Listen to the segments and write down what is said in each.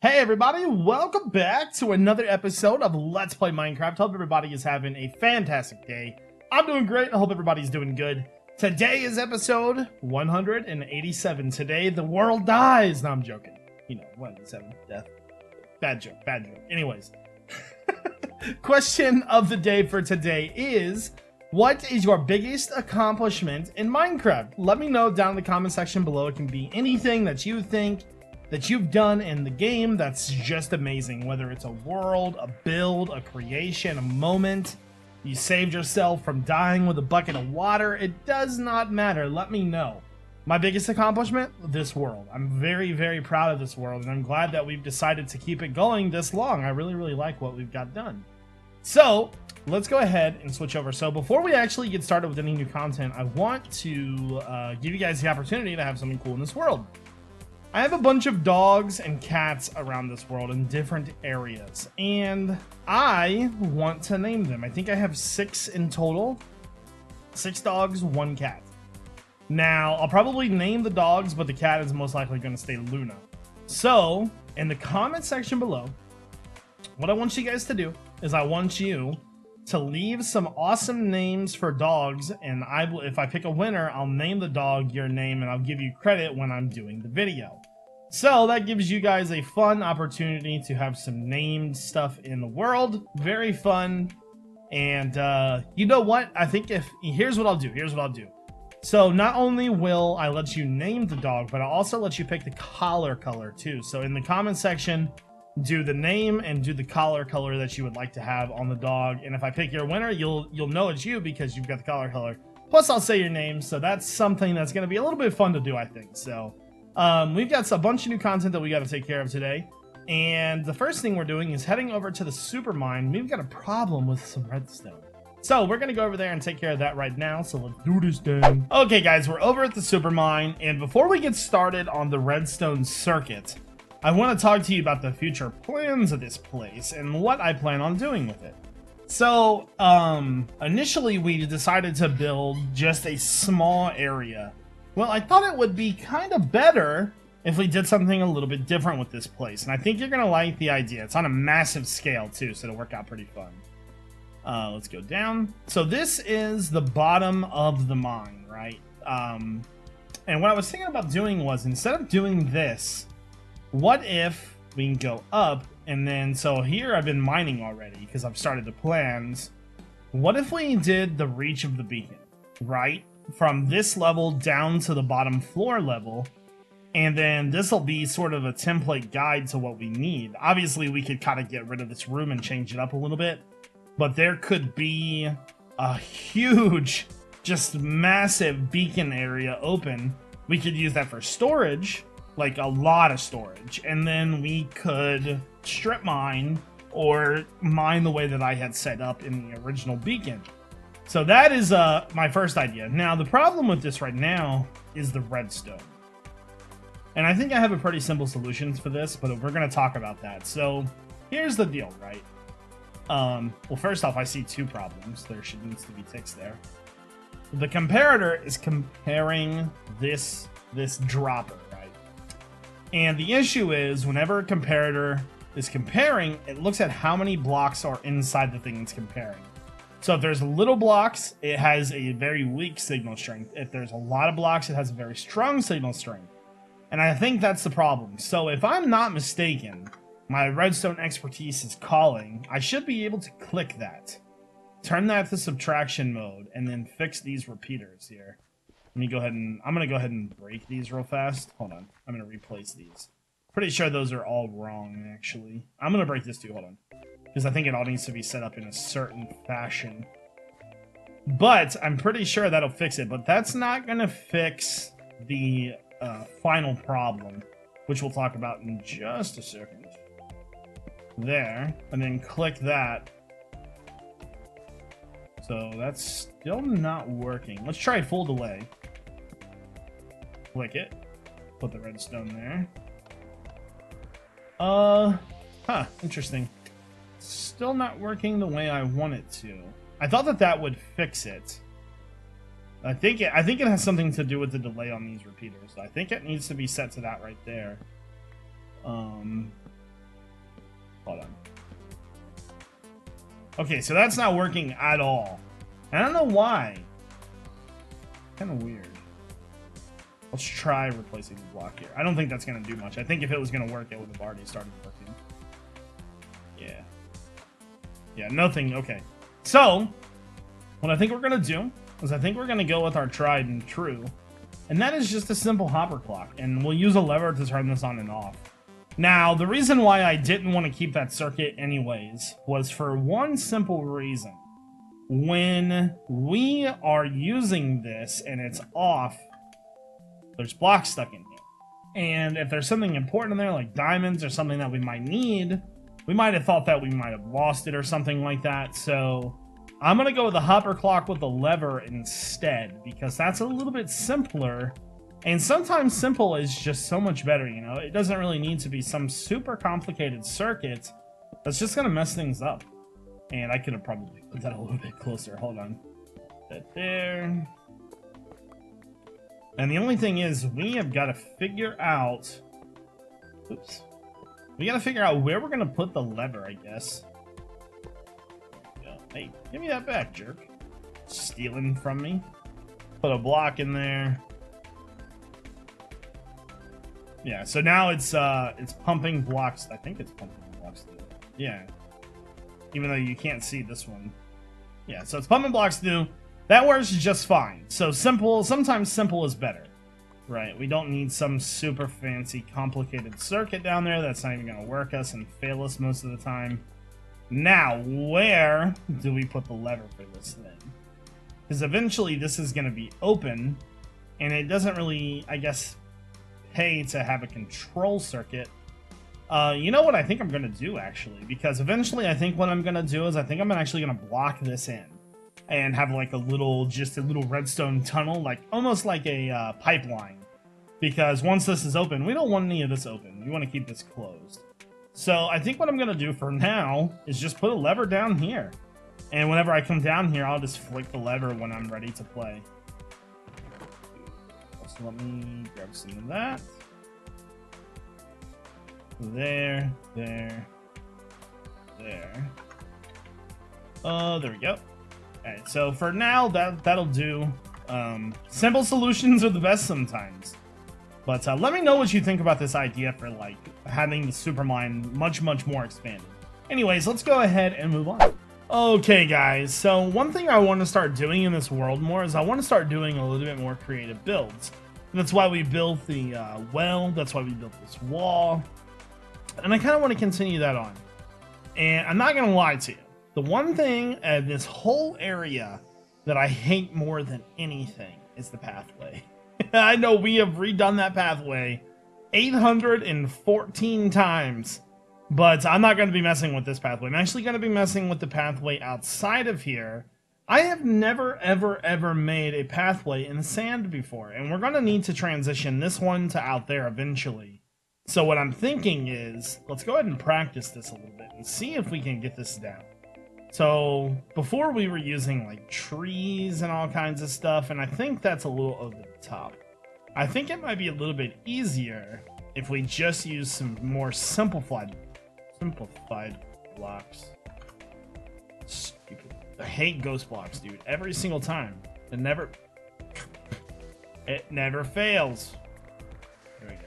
Hey everybody, welcome back to another episode of Let's Play Minecraft. Hope everybody is having a fantastic day. I'm doing great, I hope everybody's doing good. Today is episode 187. Today the world dies. No, I'm joking. You know, 187, death. Bad joke, bad joke. Anyways. Question of the day for today is, what is your biggest accomplishment in Minecraft? Let me know down in the comment section below. It can be anything that you think that you've done in the game that's just amazing, whether it's a world, a build, a creation, a moment, you saved yourself from dying with a bucket of water. It does not matter. Let me know. My biggest accomplishment, this world. I'm very, very proud of this world, and I'm glad that we've decided to keep it going this long. I really, really like what we've got done. So let's go ahead and switch over. So before we actually get started with any new content, I want to give you guys the opportunity to have something cool in this world. I have a bunch of dogs and cats around this world in different areas, and I want to name them. I think I have 6 in total. 6 dogs, 1 cat. Now, I'll probably name the dogs, but the cat is most likely going to stay Luna. So, in the comment section below, what I want you guys to do is I want you to leave some awesome names for dogs, and if I pick a winner, I'll name the dog your name and I'll give you credit when I'm doing the video. So that gives you guys a fun opportunity to have some named stuff in the world. Very fun. And you know what? I think here's what I'll do. So not only will I let you name the dog, but I'll also let you pick the collar color too. So in the comment section, do the name and do the collar color that you would like to have on the dog, and if I pick your winner, you'll know it's you because you've got the collar color. Plus I'll say your name, so that's something that's going to be a little bit fun to do, I think. So we've got a bunch of new content that we got to take care of today, and the first thing we're doing is heading over to the supermine. We've got a problem with some redstone, so we're going to go over there and take care of that right now. So let's do this thing. Okay guys, we're over at the supermine, and before we get started on the redstone circuit, I want to talk to you about the future plans of this place and what I plan on doing with it. So, initially we decided to build just a small area. Well, I thought it would be kind of better if we did something a little bit different with this place, and I think you're going to like the idea. It's on a massive scale too, so it'll work out pretty fun. Let's go down. So this is the bottom of the mine, right? And what I was thinking about doing was, instead of doing this, what if we can go up, and then, so here I've been mining already because I've started the plans. What if we did the reach of the beacon, right? From this level down to the bottom floor level, and then this will be sort of a template guide to what we need. Obviously, we could kind of get rid of this room and change it up a little bit, but there could be a huge, just massive beacon area open. We could use that for storage, like a lot of storage, and then we could strip mine or mine the way that I had set up in the original beacon. So that is my first idea. Now the problem with this right now is the redstone, and I think I have a pretty simple solution for this, but we're going to talk about that. So here's the deal, right? Well, first off, I see 2 problems. There needs to be ticks there. The comparator is comparing this dropper, and the issue is, whenever a comparator is comparing, it looks at how many blocks are inside the thing it's comparing. So if there's little blocks, it has a very weak signal strength. If there's a lot of blocks, it has a very strong signal strength. And I think that's the problem. So if I'm not mistaken, my redstone expertise is calling. I should be able to click that, turn that to subtraction mode, and then fix these repeaters here. Let me go ahead and, I'm going to go ahead and break these real fast. Hold on. I'm going to replace these. Pretty sure those are all wrong, actually. I'm going to break this too. Hold on. Because I think it all needs to be set up in a certain fashion. But I'm pretty sure that'll fix it. But that's not going to fix the final problem, which we'll talk about in just a second. There. And then click that. So that's still not working. Let's try full delay. Click it. Put the redstone there. Interesting. Still not working the way I want it to. I thought that would fix it. I think it has something to do with the delay on these repeaters. I think it needs to be set to that right there. Okay, so that's not working at all. I don't know why. Kind of weird. Let's try replacing the block here. I don't think that's going to do much. I think if it was going to work, it would have already started working. Yeah. Yeah, nothing. Okay. So, what I think we're going to do is I think we're going to go with our tried and true. And that is just a simple hopper clock. And we'll use a lever to turn this on and off. Now, the reason why I didn't want to keep that circuit anyways was for one simple reason. When we are using this and it's off, there's blocks stuck in here. And if there's something important in there, like diamonds or something that we might need, we might have thought that we might have lost it or something like that. So I'm going to go with the hopper clock with the lever instead, because that's a little bit simpler. And sometimes simple is just so much better, you know? It doesn't really need to be some super complicated circuit that's just going to mess things up. And I could have probably put that a little bit closer. Hold on. That there. And the only thing is, we have got to figure out... Oops. We got to figure out where we're going to put the lever, I guess. Hey, give me that back, jerk. Stealing from me. Put a block in there. Yeah, so now it's pumping blocks. I think it's pumping blocks through. Yeah. Even though you can't see this one. Yeah, so it's pumping blocks through. That works just fine. So simple, sometimes simple is better. Right, we don't need some super fancy complicated circuit down there that's not even going to work us and fail us most of the time. Now, where do we put the lever for this thing? Because eventually this is going to be open, and it doesn't really, I guess, pay to have a control circuit. You know what I think I'm going to do, actually? Because eventually I think what I'm going to do is I think I'm actually going to block this in. And have like just a little redstone tunnel, like almost like a pipeline. Because once this is open, we don't want any of this open. We want to keep this closed. So I think what I'm going to do for now is just put a lever down here. And whenever I come down here, I'll just flick the lever when I'm ready to play. So let me grab some of that. There. There we go. Alright, so for now, that'll do. Simple solutions are the best sometimes. But let me know what you think about this idea for, like, having the supermine much more expanded. Anyways, let's go ahead and move on. Okay, guys, so one thing I want to start doing in this world more is I want to start doing a little bit more creative builds. And that's why we built the well, that's why we built this wall. And I kind of want to continue that on. And I'm not going to lie to you. The one thing in this whole area that I hate more than anything is the pathway. I know we have redone that pathway 814 times, but I'm not going to be messing with this pathway. I'm actually going to be messing with the pathway outside of here. I have never, ever made a pathway in sand before, and we're going to need to transition this one to out there eventually. So what I'm thinking is, let's go ahead and practice this a little bit and see if we can get this down. So, before we were using, like, trees and all kinds of stuff, and I think that's a little over the top. I think it might be a little bit easier if we just use some more simplified blocks. Stupid. I hate ghost blocks, dude. Every single time. It never fails. There we go.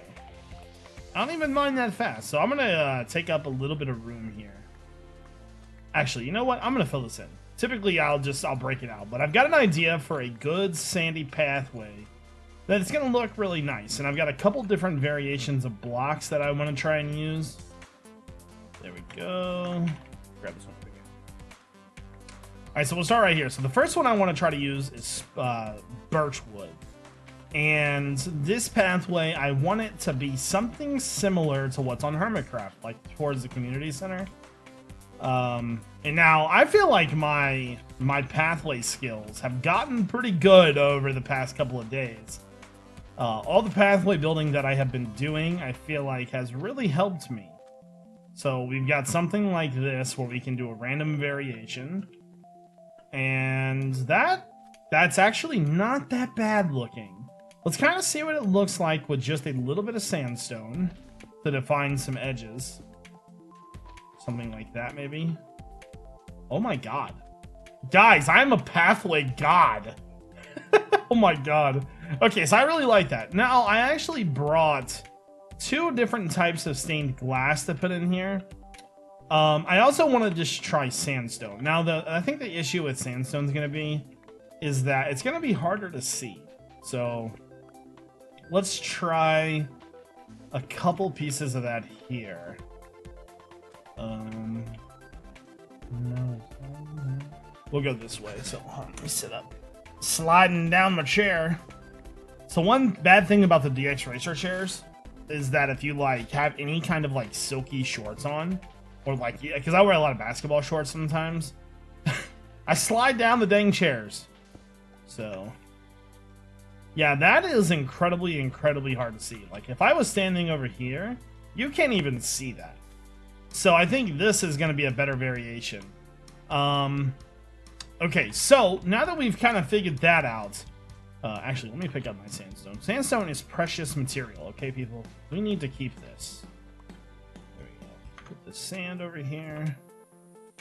I don't even mind that fast, so I'm gonna take up a little bit of room here. Actually, you know what? I'm going to fill this in. Typically, I'll break it out. But I've got an idea for a good sandy pathway that it's going to look really nice. And I've got a couple different variations of blocks that I want to try and use. There we go. Grab this one over here. Alright, so we'll start right here. So the first one I want to try to use is birch wood. And this pathway, I want it to be something similar to what's on Hermitcraft, like towards the community center. And now I feel like my pathway skills have gotten pretty good over the past couple of days. All the pathway building that I have been doing, I feel like has really helped me. So we've got something like this where we can do a random variation. And that's actually not that bad looking. Let's kind of see what it looks like with just a little bit of sandstone to define some edges. Something like that, maybe. Oh my god. Guys, I'm a pathway god. Oh my god. Okay, so I really like that. Now, I actually brought 2 different types of stained glass to put in here. I also want to just try sandstone. Now, I think the issue with sandstone is going to be is that it's going to be harder to see. So, let's try a couple pieces of that here. We'll go this way. So, let me sit up. Sliding down my chair. So, one bad thing about the DX Racer chairs is that if you like have any kind of like silky shorts on, or like, because I wear a lot of basketball shorts sometimes, I slide down the dang chairs. So, yeah, that is incredibly hard to see. Like, if I was standing over here, you can't even see that. So, I think this is going to be a better variation. Okay, so, now that we've kind of figured that out, actually, let me pick up my sandstone. Sandstone is precious material, okay, people? We need to keep this. There we go. Put the sand over here.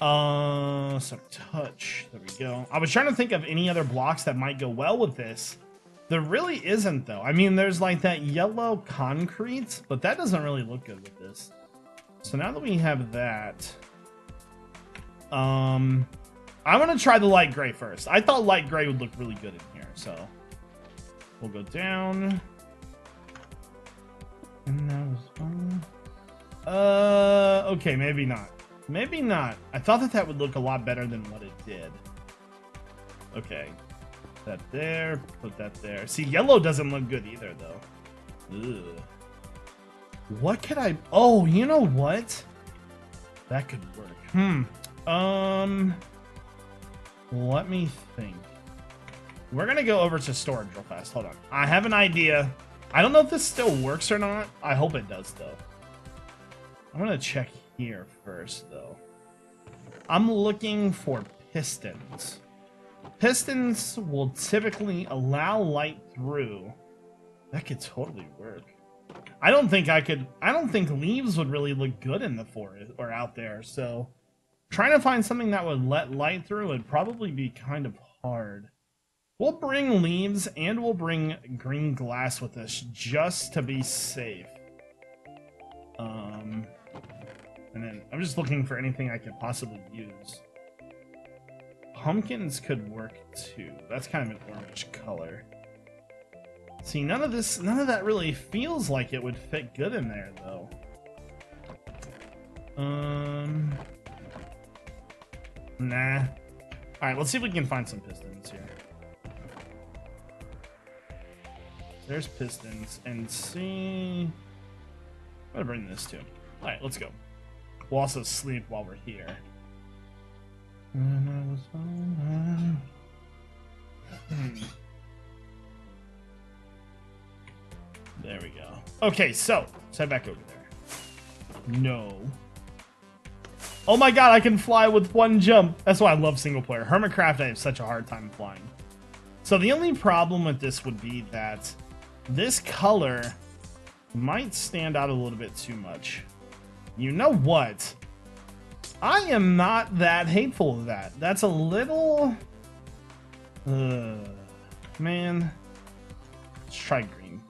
Some touch. There we go. I was trying to think of any other blocks that might go well with this. There really isn't, though. I mean, there's like that yellow concrete, but that doesn't really look good with this. So now that we have that, I'm gonna try the light gray first. I thought light gray would look really good in here, so we'll go down. And that was fun. Okay, maybe not. Maybe not. I thought that would look a lot better than what it did. Okay. Put that there. Put that there. See, yellow doesn't look good either, though. Ugh. What could I... Oh, you know what? That could work. Let me think. We're gonna go over to storage real fast. Hold on. I have an idea. I don't know if this still works or not. I hope it does, though. I'm gonna check here first, though. I'm looking for pistons. Pistons will typically allow light through. That could totally work. I don't think leaves would really look good in the forest or out there, so trying to find something that would let light through would probably be kind of hard. We'll bring leaves and we'll bring green glass with us just to be safe. And then I'm just looking for anything I could possibly use. Pumpkins could work too. That's kind of an orange color. See, none of that really feels like it would fit good in there, though. Nah. Alright, let's see if we can find some pistons here. There's pistons, and see... I'm gonna bring this too. Alright, let's go. We'll also sleep while we're here. There we go. Okay, so let's head back over there. No. Oh my god, I can fly with one jump. That's why I love single player. Hermitcraft, I have such a hard time flying. So the only problem with this would be that this color might stand out a little bit too much. You know what? I am not that hateful of that. That's a little... man. Let's try green.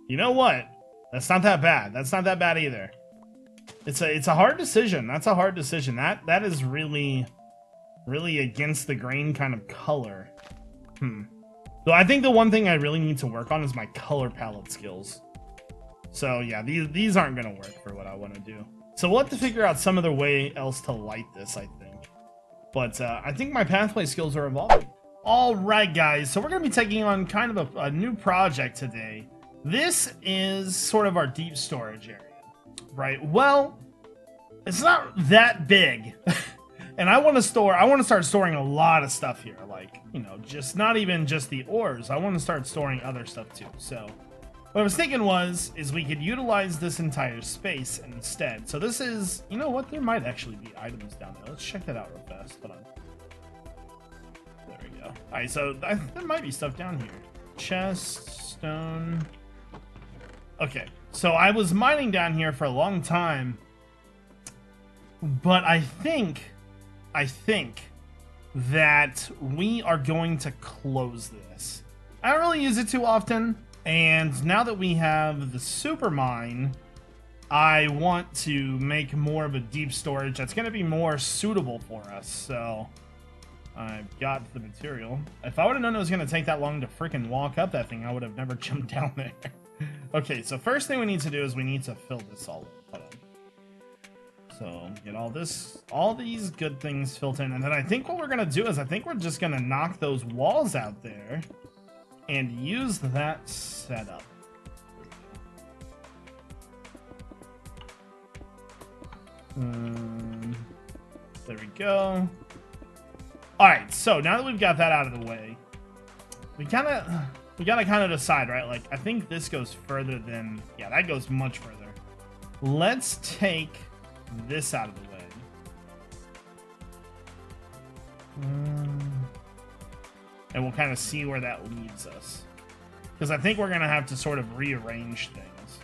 You know what? That's not that bad. That's not that bad either. It's a hard decision. That's a hard decision. That is really against the grain kind of color. So I think the one thing I really need to work on is my color palette skills. So yeah, these aren't gonna work for what I want to do. So we'll have to figure out some other way else to light this, I think. But I think my pathway skills are evolving. Alright guys, so we're gonna be taking on kind of a new project today. This is sort of our deep storage area, right? Well, it's not that big. And I want to start storing a lot of stuff here. Like, you know, just not even just the ores. I want to start storing other stuff too. So what I was thinking is we could utilize this entire space instead. So this is, you know what? There might actually be items down there. Let's check that out real fast. Hold on. There we go. All right, so there might be stuff down here. Chest, stone. Okay, so I was mining down here for a long time. But I think that we are going to close this. I don't really use it too often, and now that we have the supermine, I want to make more of a deep storage that's going to be more suitable for us. So I've got the material. If I would have known it was going to take that long to freaking walk up that thing, I would have never jumped down there. Okay, so first thing we need to do is we need to fill this all up. Hold on. So get all these good things filled in, and then I think what we're gonna do is I think we're just gonna knock those walls out there and use that setup. There we go. All right, so now that we've got that out of the way, we gotta kind of decide, right? Like, I think this goes further than, yeah, that goes much further. Let's take this out of the way. And we'll kind of see where that leads us. Because I think we're going to have to sort of rearrange things.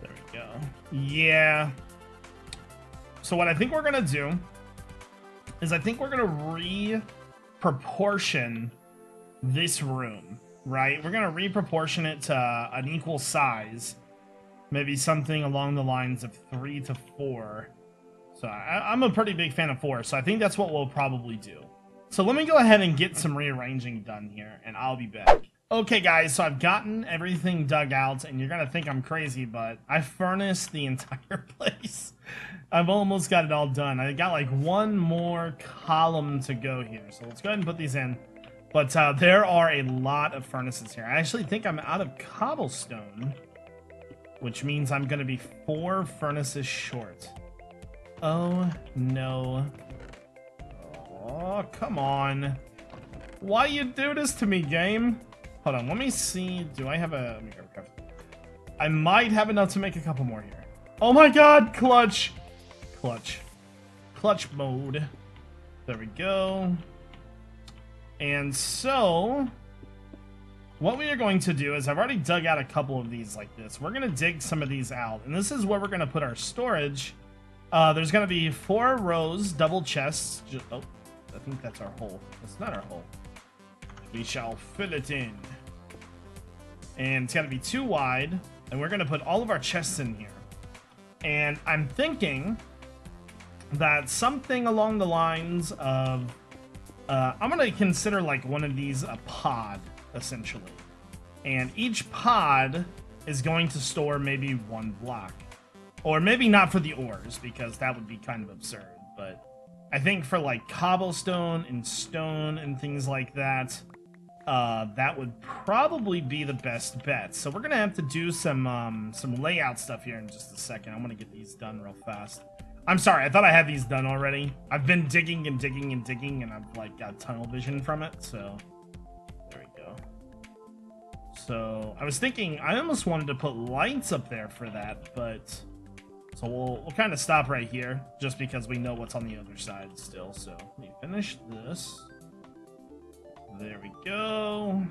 There we go. Yeah. So what I think we're going to do is I think we're going to re-proportion this room, right? We're going to re-proportion it to an equal size. Maybe something along the lines of 3 to 4. So I'm a pretty big fan of 4, so I think that's what we'll probably do. So let me go ahead and get some rearranging done here, and I'll be back. Okay, guys, so I've gotten everything dug out, and you're going to think I'm crazy, but I furnace the entire place. I've almost got it all done. I got like one more column to go here, so let's go ahead and put these in. But there are a lot of furnaces here. I actually think I'm out of cobblestone, which means I'm going to be 4 furnaces short. Oh, no. Oh, come on. Why you do this to me, game? Hold on, let me see. Do I have a... Let me grab a cup. I might have enough to make a couple more here. Oh my god, clutch. Clutch. Clutch mode. There we go. And so... what we are going to do is, I've already dug out a couple of these like this. We're going to dig some of these out. And this is where we're going to put our storage. There's going to be 4 rows, double chests. Oh, I think that's our hole. That's not our hole. We shall fill it in. And it's got to be 2 wide. And we're going to put all of our chests in here. And I'm thinking that something along the lines of... I'm going to consider like one of these a pod, essentially. And each pod is going to store maybe 1 block. Or maybe not for the ores, because that would be kind of absurd. But I think for like cobblestone and stone and things like that, that would probably be the best bet. So we're going to have to do some layout stuff here in just a second. I'm going to get these done real fast. I'm sorry, I thought I had these done already. I've been digging and digging and digging, and I've like got tunnel vision from it, so there we go. So I was thinking, I almost wanted to put lights up there for that, but... so we'll kind of stop right here, just because we know what's on the other side still. So let me finish this. There we go.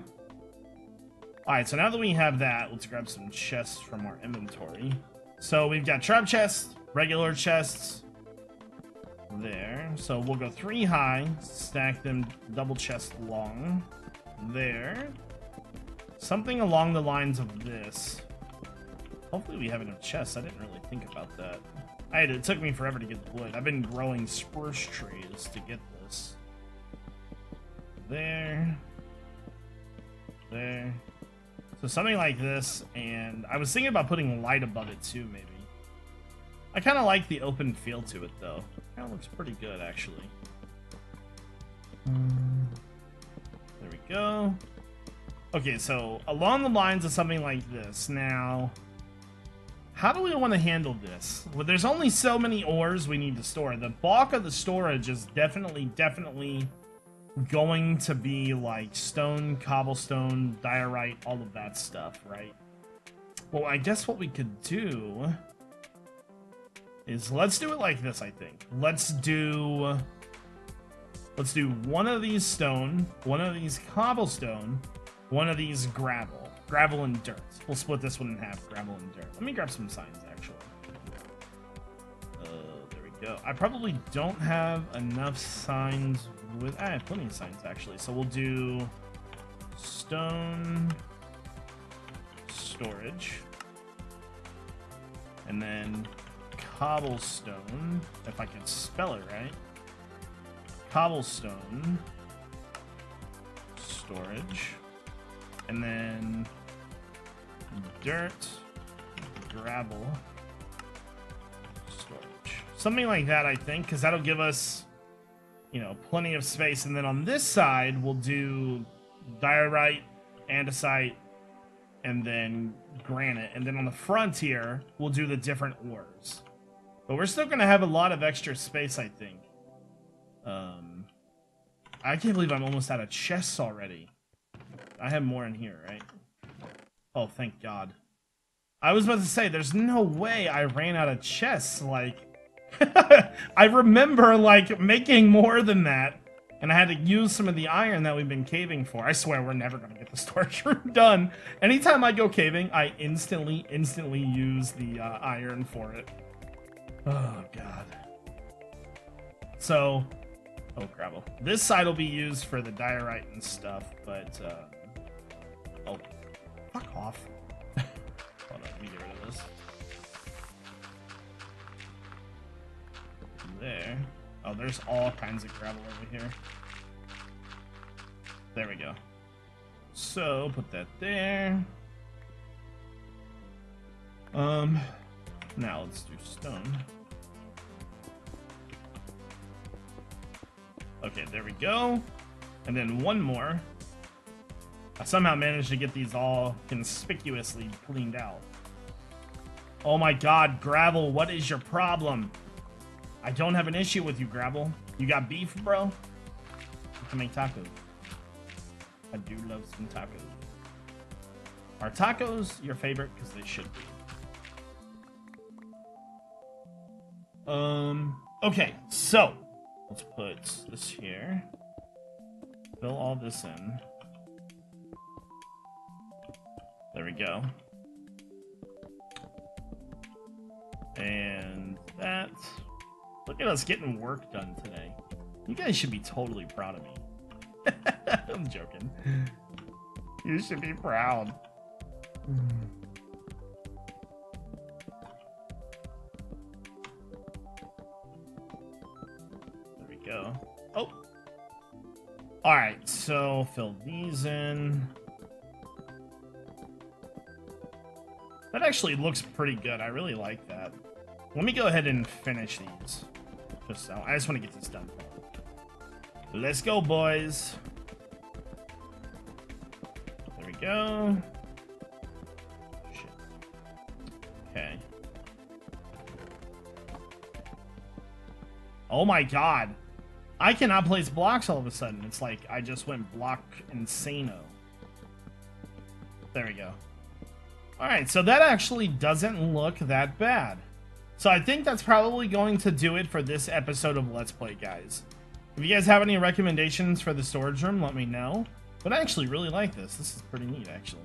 Alright, so now that we have that, let's grab some chests from our inventory. So we've got trap chests, regular chests. There. So we'll go 3 high, stack them double chest long. There. Something along the lines of this. Hopefully we have enough chests. I didn't really think about that. It took me forever to get the wood. I've been growing spruce trees to get this. There. There. So something like this, and I was thinking about putting light above it too, maybe. I kind of like the open feel to it, though. Kind of looks pretty good, actually. There we go. Okay, so along the lines of something like this. Now... how do we want to handle this? Well, there's only so many ores we need to store. The bulk of the storage is definitely going to be like stone, cobblestone, diorite, all of that stuff, right? Well, I guess what we could do is let's do it like this, I think. Let's do one of these stone, one of these cobblestone, one of these gravel. Gravel and dirt. We'll split this one in half, gravel and dirt. Let me grab some signs, actually. go. I probably don't have enough signs with... I have plenty of signs, actually. So we'll do stone storage. And then cobblestone, if I could spell it right. Cobblestone storage. And then dirt, gravel, storage. Something like that, I think, because that'll give us, you know, plenty of space. And then on this side, we'll do diorite, andesite, and then granite. And then on the front here, we'll do the different ores. But we're still going to have a lot of extra space, I think. I can't believe I'm almost out of chests already. I have more in here, right? Oh, thank God. I was about to say, there's no way I ran out of chests. Like, I remember, like, making more than that. And I had to use some of the iron that we've been caving for. I swear we're never going to get the storage room done. Anytime I go caving, I instantly use the iron for it. Oh, God. So, oh, gravel. This side will be used for the diorite and stuff, but, oh, fuck off. Hold on, let me get rid of this. There. Oh, there's all kinds of gravel over here. There we go. So, put that there. Now let's do stone. Okay, there we go. And then one more. I somehow managed to get these all conspicuously cleaned out. Oh my God, gravel, what is your problem? I don't have an issue with you, gravel. You got beef, bro? We can make tacos. I do love some tacos. Are tacos your favorite? Because they should be. Okay, so let's put this here. Fill all this in. There we go. And that. Look at us getting work done today. You guys should be totally proud of me. I'm joking. You should be proud. There we go. Oh. All right, so fill these in. That actually looks pretty good. I really like that. Let me go ahead and finish these. Just so I just want to get this done. Let's go, boys. There we go. Shit. Okay. Oh my God. I cannot place blocks all of a sudden. It's like I just went block insano. There we go. Alright, so that actually doesn't look that bad. So I think that's probably going to do it for this episode of Let's Play, guys. If you guys have any recommendations for the storage room, let me know. But I actually really like this. This is pretty neat, actually.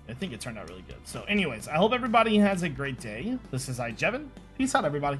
I think it turned out really good. So anyways, I hope everybody has a great day. This is iJevin. Peace out, everybody.